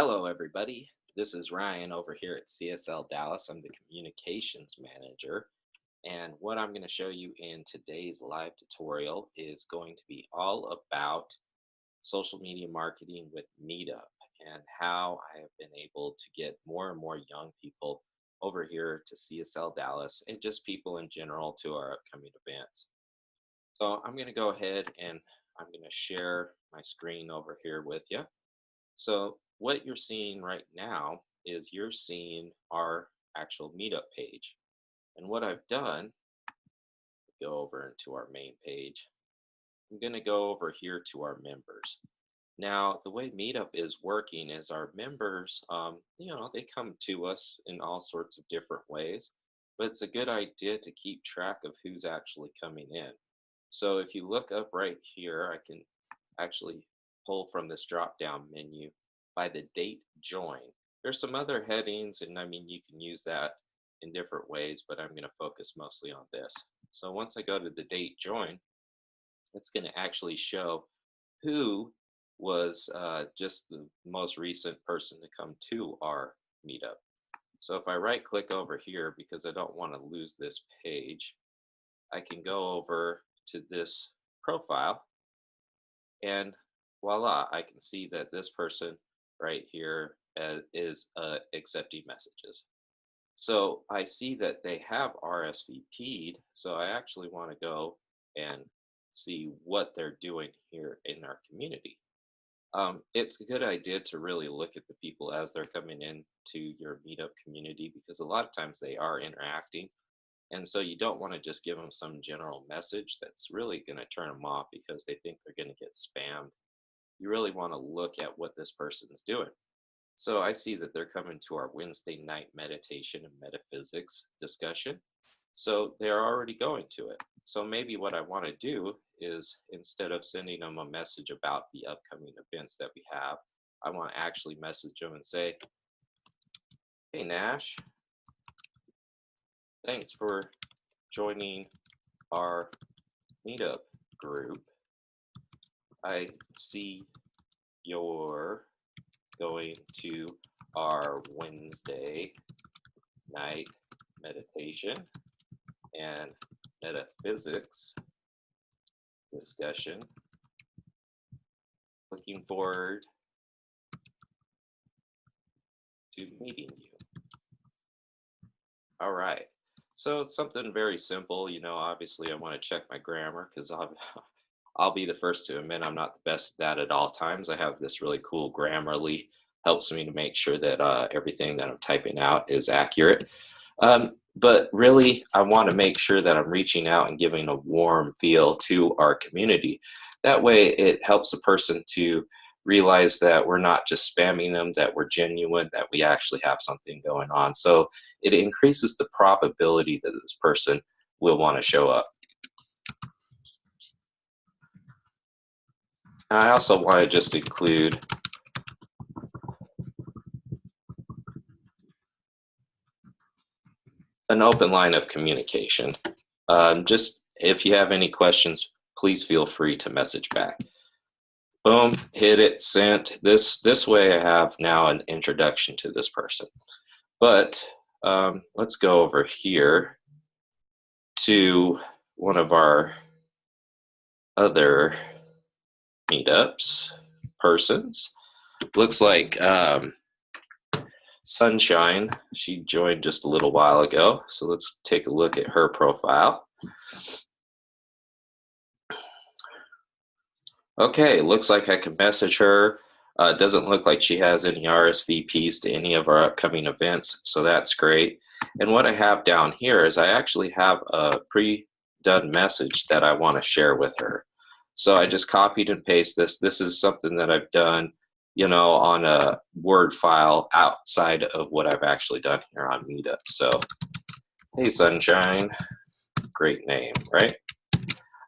Hello, everybody. This is Ryan over here at CSL Dallas. I'm the communications manager. And what I'm going to show you in today's live tutorial is going to be all about social media marketing with Meetup and how I have been able to get more and more young people over here to CSL Dallas and just people in general to our upcoming events. So I'm going to go ahead and I'm going to share my screen over here with you. So what you're seeing right now is you're seeing our actual Meetup page. And what I've done, go over into our main page. I'm going to go over here to our members. Now, the way Meetup is working is our members, they come to us in all sorts of different ways, but it's a good idea to keep track of who's actually coming in. So if you look up right here, I can actually pull from this drop-down menu by the date join. There's some other headings, and I mean, you can use that in different ways, but I'm going to focus mostly on this. So once I go to the date join, it's going to actually show who was just the most recent person to come to our Meetup. So if I right click over here, because I don't want to lose this page, I can go over to this profile, and voila, I can see that this person right here is accepting messages. So I see that they have RSVP'd, so I actually want to go and see what they're doing here in our community. It's a good idea to really look at the people as they're coming into your Meetup community, because a lot of times they are interacting. And so you don't want to just give them some general message that's really going to turn them off because they think they're going to get spammed. You really want to look at what this person is doing. So I see that they're coming to our Wednesday night meditation and metaphysics discussion. So they're already going to it. So maybe what I want to do is, instead of sending them a message about the upcoming events that we have, I want to actually message them and say, hey Nash, thanks for joining our Meetup group. I see you're going to our Wednesday night meditation and metaphysics discussion. Looking forward to meeting you. All right. So it's something very simple. Obviously I want to check my grammar, because I'll be the first to admit I'm not the best at all times. I have this really cool Grammarly, helps me to make sure that everything that I'm typing out is accurate. But really, I want to make sure that I'm reaching out and giving a warm feel to our community. That way, it helps a person to realize that we're not just spamming them, that we're genuine, that we actually have something going on. So it increases the probability that this person will want to show up. I also want to just include an open line of communication. Just if you have any questions, please feel free to message back. Boom, hit it, sent. This way I have now an introduction to this person. But let's go over here to one of our other Meetups persons. Looks like Sunshine, she joined just a little while ago. So let's take a look at her profile. Okay, looks like I can message her. Doesn't look like she has any RSVPs to any of our upcoming events, so that's great. And what I have down here is I actually have a pre-done message that I want to share with her. So I just copied and pasted this. This is something that I've done, on a Word file outside of what I've actually done here on Meetup. So, hey Sunshine, great name, right?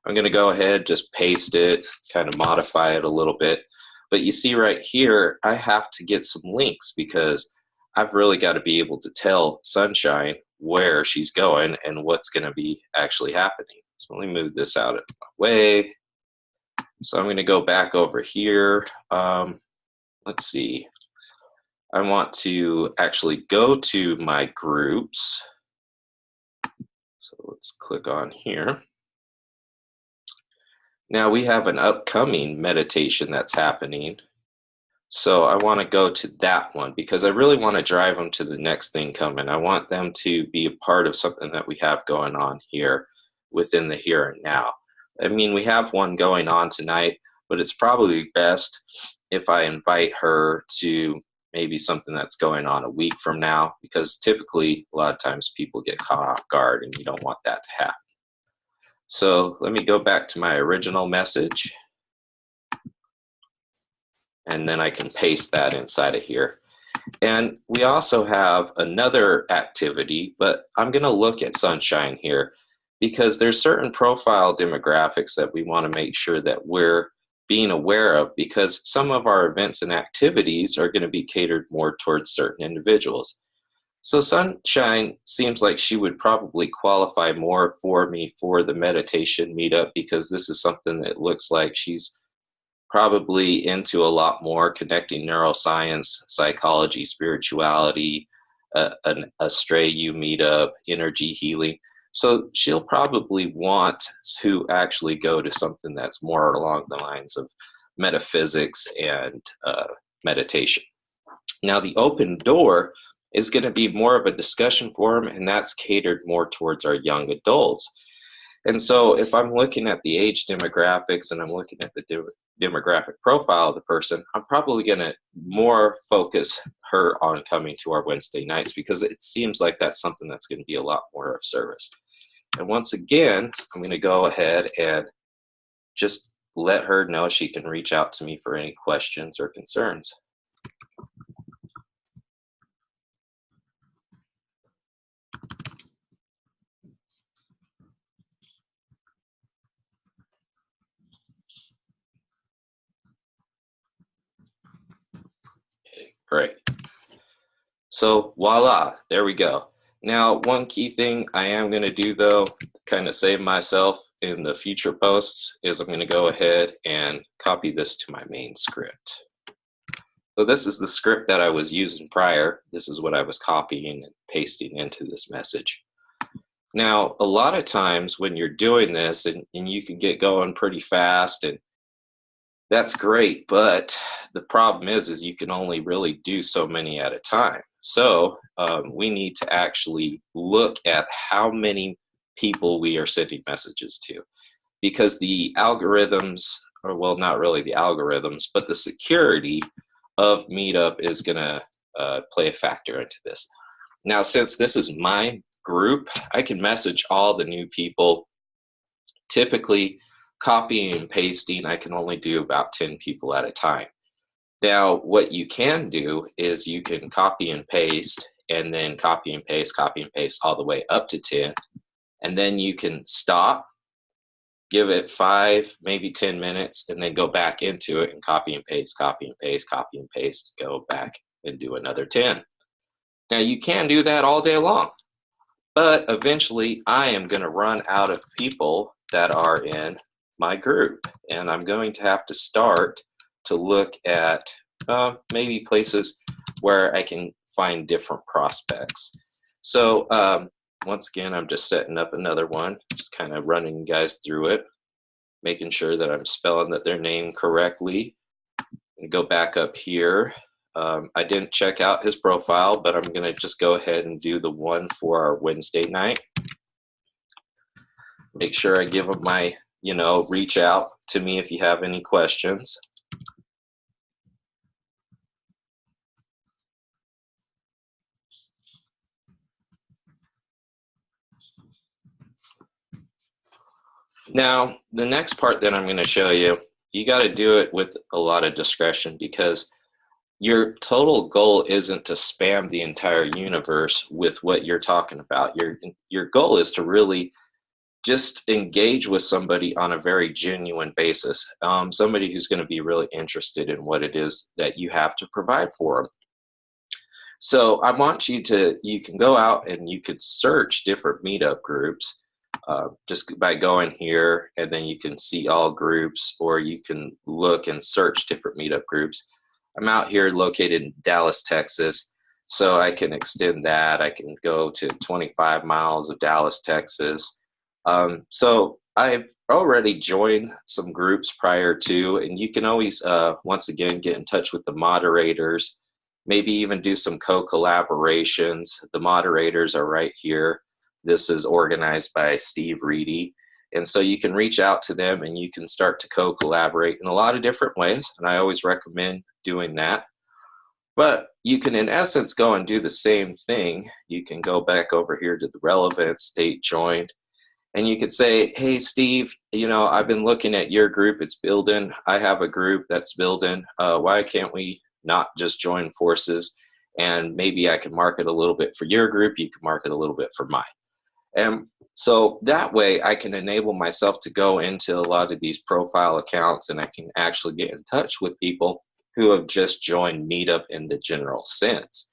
I'm going to go ahead, just paste it, kind of modify it a little bit. But you see right here, I have to get some links, because I've really got to be able to tell Sunshine where she's going and what's going to be actually happening. So let me move this out of my way. So I'm going to go back over here. Let's see. I want to actually go to my groups. So let's click on here. Now we have an upcoming meditation that's happening. So I want to go to that one because I really want to drive them to the next thing coming. I want them to be a part of something that we have going on here within the here and now. I mean, we have one going on tonight, but it's probably best if I invite her to maybe something that's going on a week from now, because typically a lot of times people get caught off guard and you don't want that to happen. So let me go back to my original message, and then I can paste that inside of here. And we also have another activity, but I'm going to look at Sunshine here because there's certain profile demographics that we want to make sure that we're being aware of, because some of our events and activities are going to be catered more towards certain individuals. So Sunshine seems like she would probably qualify more for me for the meditation meetup, because this is something that looks like she's probably into a lot more, connecting neuroscience, psychology, spirituality, an Astray You meetup, energy healing. So she'll probably want to actually go to something that's more along the lines of metaphysics and meditation. Now, the open door is going to be more of a discussion forum, and that's catered more towards our young adults. And so if I'm looking at the age demographics and I'm looking at the demographic profile of the person, I'm probably going to more focus her on coming to our Wednesday nights, because it seems like that's something that's going to be a lot more of service. And once again, I'm going to go ahead and just let her know she can reach out to me for any questions or concerns. Okay, great. So voila, there we go. Now, one key thing I am going to do, though, kind of save myself in the future posts, is I'm going to go ahead and copy this to my main script. So this is the script that I was using prior. This is what I was copying and pasting into this message. Now, a lot of times when you're doing this, and you can get going pretty fast, and that's great, but the problem is you can only really do so many at a time. So we need to actually look at how many people we are sending messages to, because the algorithms, or well, not really the algorithms, but the security of Meetup is going to play a factor into this. Now, since this is my group, I can message all the new people. Typically, copying and pasting, I can only do about 10 people at a time. Now, what you can do is you can copy and paste, and then copy and paste all the way up to 10. And then you can stop, give it 5, maybe 10 minutes, and then go back into it and copy and paste, go back and do another 10. Now, you can do that all day long, but eventually I am going to run out of people that are in my group, and I'm going to have to start to look at maybe places where I can find different prospects. So once again, I'm just setting up another one, just kind of running you guys through it, making sure that I'm spelling their name correctly. And go back up here. I didn't check out his profile, but I'm going to just go ahead and do the one for our Wednesday night. Make sure I give him my, reach out to me if you have any questions. Now, the next part that I'm going to show you, you got to do it with a lot of discretion, because your total goal isn't to spam the entire universe with what you're talking about. Your goal is to really just engage with somebody on a very genuine basis, somebody who's going to be really interested in what it is that you have to provide for them. So I want you can go out and you could search different meetup groups just by going here, and then you can see all groups, or you can look and search different meetup groups. I'm out here located in Dallas, Texas, so I can extend that. I can go to 25 miles of Dallas, Texas. So I've already joined some groups prior to, and you can always, once again, get in touch with the moderators, maybe even do some co-collaborations. The moderators are right here. This is organized by Steve Reedy. And so you can reach out to them and you can start to co-collaborate in a lot of different ways. And I always recommend doing that. But you can, in essence, go and do the same thing. You can go back over here to the relevant state joined. And you could say, hey, Steve, I've been looking at your group. It's building. I have a group that's building. Why can't we not just join forces? And maybe I can market a little bit for your group. You can market a little bit for mine. And so that way I can enable myself to go into a lot of these profile accounts, and I can actually get in touch with people who have just joined Meetup in the general sense.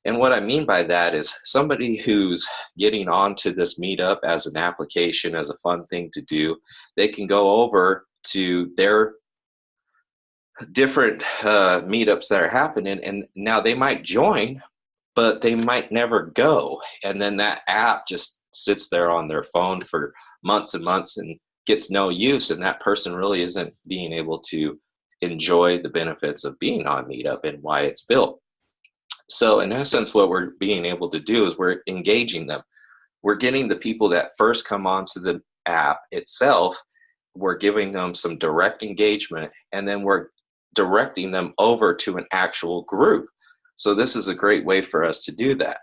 And what I mean by that is somebody who's getting onto this Meetup as an application, as a fun thing to do, they can go over to their different meetups that are happening, and now they might join, but they might never go. And then that app just sits there on their phone for months and months and gets no use, and that person really isn't being able to enjoy the benefits of being on Meetup and why it's built. So in essence, what we're being able to do is we're engaging them. We're getting the people that first come onto the app itself, we're giving them some direct engagement, and then we're directing them over to an actual group. So this is a great way for us to do that.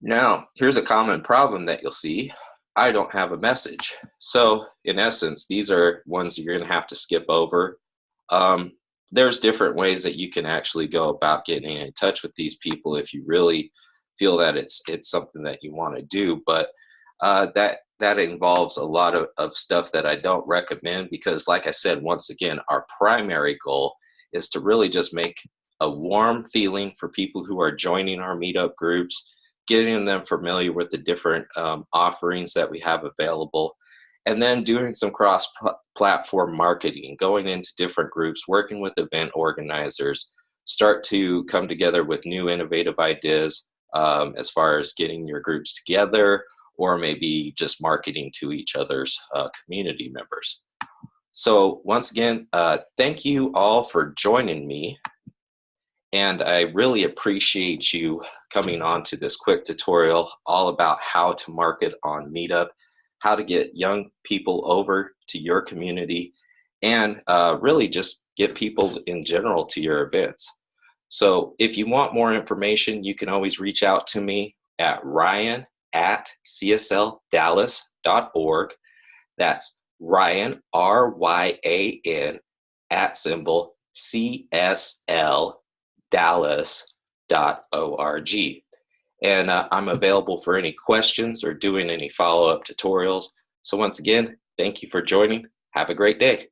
Now, here's a common problem that you'll see. I don't have a message. So in essence, these are ones that you're going to have to skip over. There's different ways that you can actually go about getting in touch with these people if you really feel that it's something that you want to do. But that involves a lot of stuff that I don't recommend, because like I said, once again, our primary goal is to really just make a warm feeling for people who are joining our Meetup groups, getting them familiar with the different offerings that we have available, and then doing some cross-platform marketing, going into different groups, working with event organizers, start to come together with new innovative ideas as far as getting your groups together, or maybe just marketing to each other's community members. So once again, thank you all for joining me. And I really appreciate you coming on to this quick tutorial all about how to market on Meetup, how to get young people over to your community, and really just get people in general to your events. So if you want more information, you can always reach out to me at ryan@csldallas.org. That's Ryan, RYAN, @ CSL Dallas.org. And I'm available for any questions or doing any follow-up tutorials. So once again, thank you for joining. Have a great day.